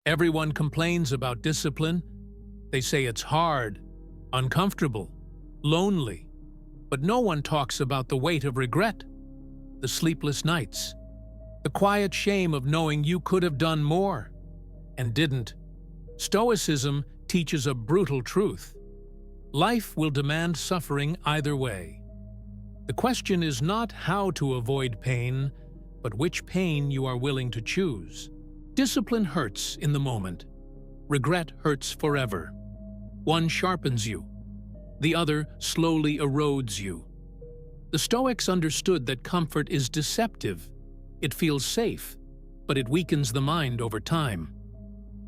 Everyone complains about discipline. They say it's hard, uncomfortable, lonely. But no one talks about the weight of regret, the sleepless nights, the quiet shame of knowing you could have done more and didn't. Stoicism teaches a brutal truth. Life will demand suffering either way. The question is not how to avoid pain, but which pain you are willing to choose. Discipline hurts in the moment. Regret hurts forever. One sharpens you. The other slowly erodes you. The Stoics understood that comfort is deceptive. It feels safe, but it weakens the mind over time.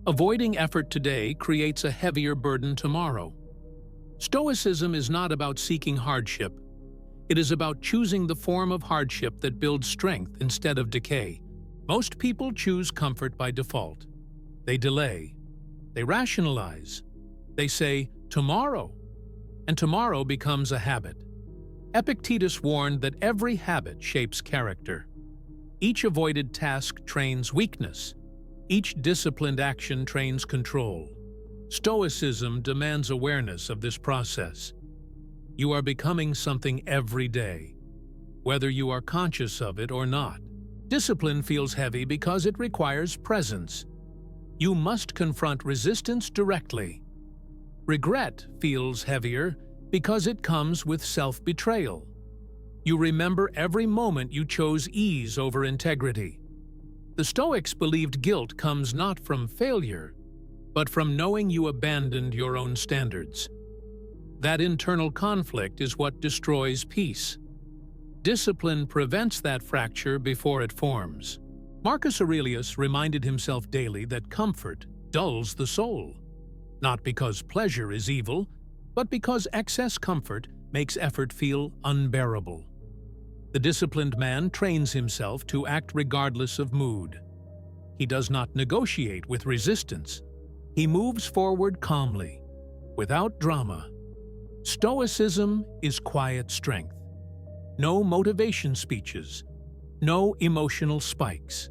Avoiding effort today creates a heavier burden tomorrow. Stoicism is not about seeking hardship. It is about choosing the form of hardship that builds strength instead of decay. Most people choose comfort by default. They delay. They rationalize. They say, tomorrow. And tomorrow becomes a habit. Epictetus warned that every habit shapes character. Each avoided task trains weakness. Each disciplined action trains control. Stoicism demands awareness of this process. You are becoming something every day, whether you are conscious of it or not. Discipline feels heavy because it requires presence. You must confront resistance directly. Regret feels heavier because it comes with self-betrayal. You remember every moment you chose ease over integrity. The Stoics believed guilt comes not from failure, but from knowing you abandoned your own standards. That internal conflict is what destroys peace. Discipline prevents that fracture before it forms. Marcus Aurelius reminded himself daily that comfort dulls the soul, not because pleasure is evil, but because excess comfort makes effort feel unbearable. The disciplined man trains himself to act regardless of mood. He does not negotiate with resistance. He moves forward calmly, without drama. Stoicism is quiet strength. No motivation speeches, no emotional spikes.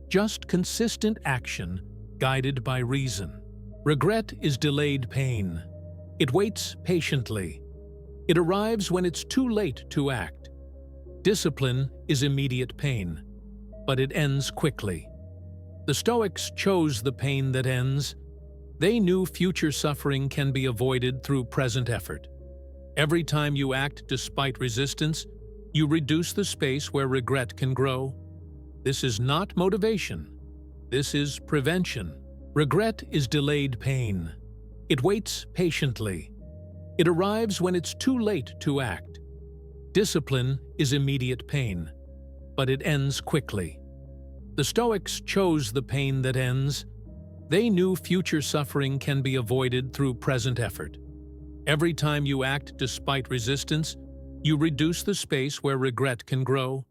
Just consistent action guided by reason. Regret is delayed pain. It waits patiently. It arrives when it's too late to act. Discipline is immediate pain, but it ends quickly. The Stoics chose the pain that ends. They knew future suffering can be avoided through present effort. Every time you act despite resistance, you reduce the space where regret can grow. This is not motivation. This is prevention. Regret is delayed pain. It waits patiently. It arrives when it's too late to act. Discipline is immediate pain, but it ends quickly. The Stoics chose the pain that ends. They knew future suffering can be avoided through present effort. Every time you act despite resistance, you reduce the space where regret can grow.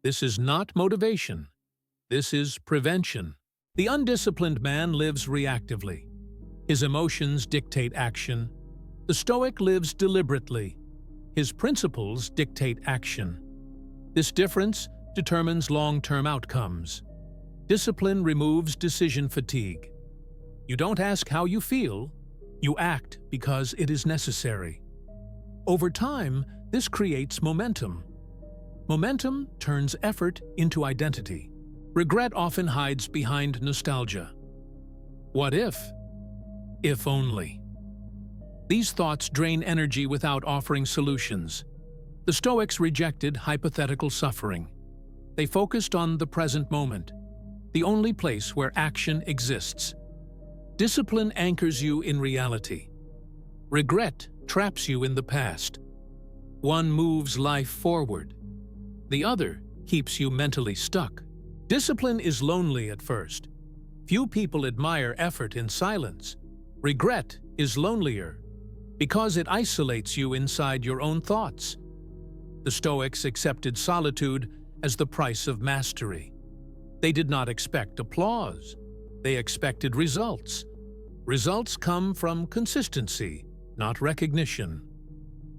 This is not motivation. This is prevention. The undisciplined man lives reactively. His emotions dictate action. The Stoic lives deliberately. His principles dictate action. This difference determines long-term outcomes. Discipline removes decision fatigue. You don't ask how you feel, you act because it is necessary. Over time, this creates momentum. Momentum turns effort into identity. Regret often hides behind nostalgia. What if? If only. These thoughts drain energy without offering solutions. The Stoics rejected hypothetical suffering. They focused on the present moment, the only place where action exists. Discipline anchors you in reality. Regret traps you in the past. One moves life forward. The other keeps you mentally stuck. Discipline is lonely at first. Few people admire effort in silence. Regret is lonelier because it isolates you inside your own thoughts. The Stoics accepted solitude as the price of mastery. They did not expect applause. They expected results. Results come from consistency, not recognition.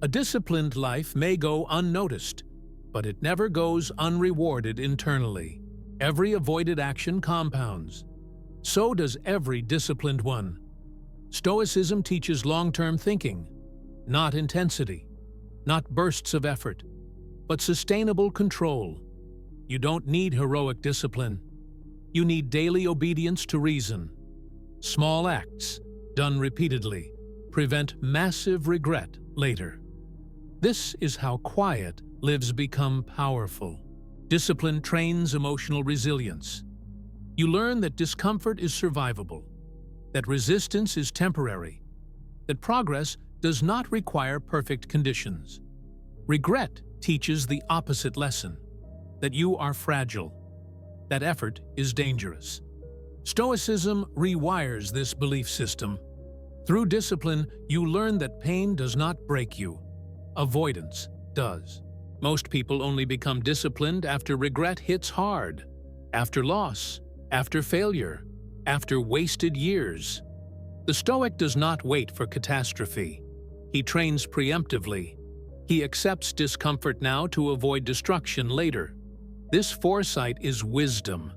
A disciplined life may go unnoticed, but it never goes unrewarded internally. Every avoided action compounds. So does every disciplined one. Stoicism teaches long-term thinking, not intensity, not bursts of effort, but sustainable control. You don't need heroic discipline. You need daily obedience to reason. Small acts, done repeatedly, prevent massive regret later. This is how quiet lives become powerful. Discipline trains emotional resilience. You learn that discomfort is survivable, that resistance is temporary, that progress does not require perfect conditions. Regret teaches the opposite lesson, that you are fragile, that effort is dangerous. Stoicism rewires this belief system. Through discipline, you learn that pain does not break you. Avoidance does. Most people only become disciplined after regret hits hard, after loss, after failure, after wasted years. The Stoic does not wait for catastrophe. He trains preemptively. He accepts discomfort now to avoid destruction later. This foresight is wisdom,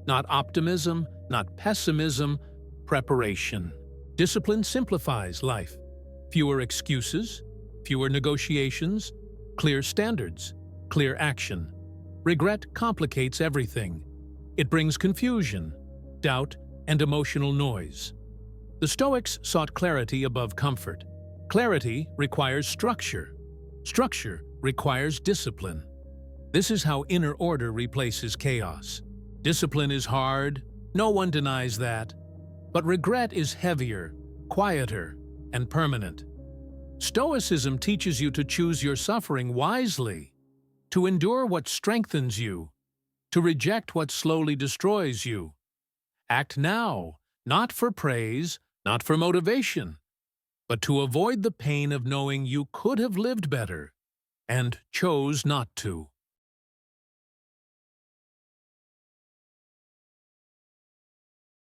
not optimism, not pessimism, preparation. Discipline simplifies life. Fewer excuses, fewer negotiations, clear standards, clear action. Regret complicates everything. It brings confusion, doubt, and emotional noise. The Stoics sought clarity above comfort. Clarity requires structure. Structure requires discipline. This is how inner order replaces chaos. Discipline is hard, no one denies that. But regret is heavier, quieter, and permanent. Stoicism teaches you to choose your suffering wisely, to endure what strengthens you, to reject what slowly destroys you. Act now, not for praise, not for motivation, but to avoid the pain of knowing you could have lived better and chose not to.